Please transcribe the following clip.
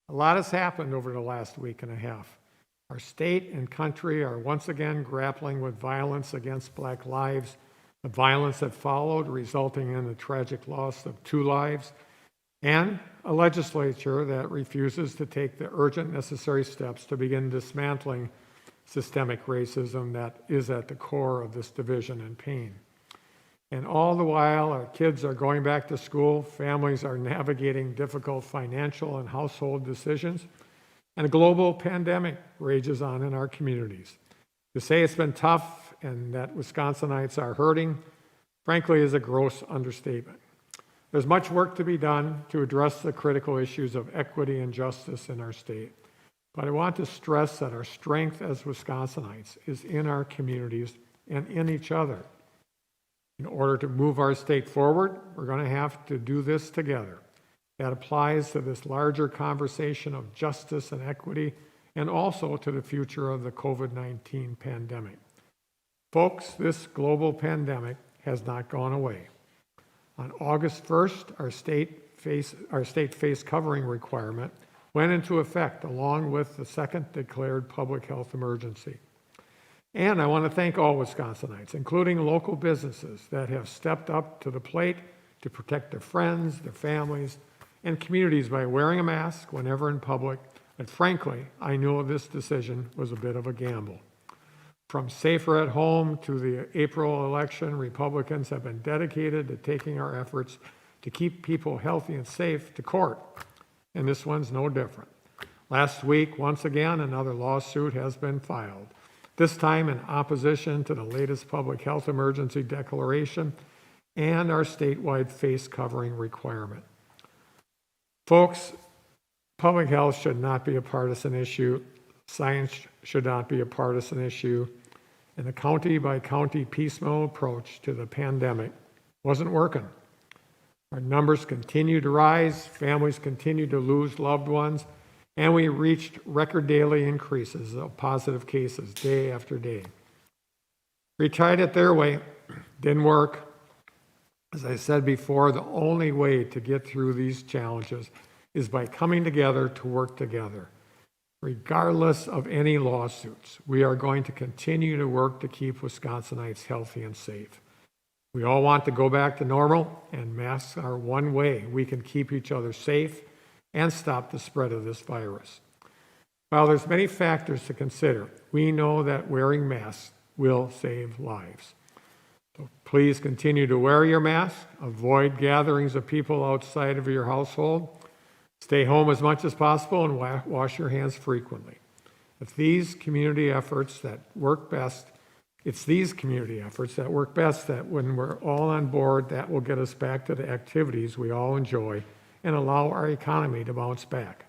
A lot has happened over the last week and a half. Our state and country are once again grappling with violence against Black lives, the violence that followed, resulting in the tragic loss of 2 lives, and a legislature that refuses to take the urgent necessary steps to begin dismantling systemic racism that is at the core of this division and pain. And all the while, our kids are going back to school, families are navigating difficult financial and household decisions, and a global pandemic rages on in our communities. To say it's been tough and that Wisconsinites are hurting, frankly, is a gross understatement. There's much work to be done to address the critical issues of equity and justice in our state. But I want to stress that our strength as Wisconsinites is in our communities and in each other. In order to move our state forward, we're going to have to do this together. That applies to this larger conversation of justice and equity, and also to the future of the COVID-19 pandemic. Folks, this global pandemic has not gone away. On August 1st, our state face covering requirement went into effect along with the second declared public health emergency. And I want to thank all Wisconsinites, including local businesses that have stepped up to the plate to protect their friends, their families, and communities by wearing a mask whenever in public. And frankly, I knew this decision was a bit of a gamble. From safer at home to the April election, Republicans have been dedicated to taking our efforts to keep people healthy and safe to court. And this one's no different. Last week, once again, another lawsuit has been filed, this time in opposition to the latest public health emergency declaration and our statewide face covering requirement. Folks, public health should not be a partisan issue. Science should not be a partisan issue. And the county-by-county piecemeal approach to the pandemic wasn't working. Our numbers continue to rise, families continue to lose loved ones, and we reached record daily increases of positive cases day after day. We tried it their way, didn't work. As I said before, the only way to get through these challenges is by coming together to work together. Regardless of any lawsuits, we are going to continue to work to keep Wisconsinites healthy and safe. We all want to go back to normal, and masks are one way we can keep each other safe and stop the spread of this virus. While there's many factors to consider, we know that wearing masks will save lives. So please continue to wear your mask, avoid gatherings of people outside of your household, stay home as much as possible, and wash your hands frequently. It's these community efforts that work best that when we're all on board, that will get us back to the activities we all enjoy and allow our economy to bounce back.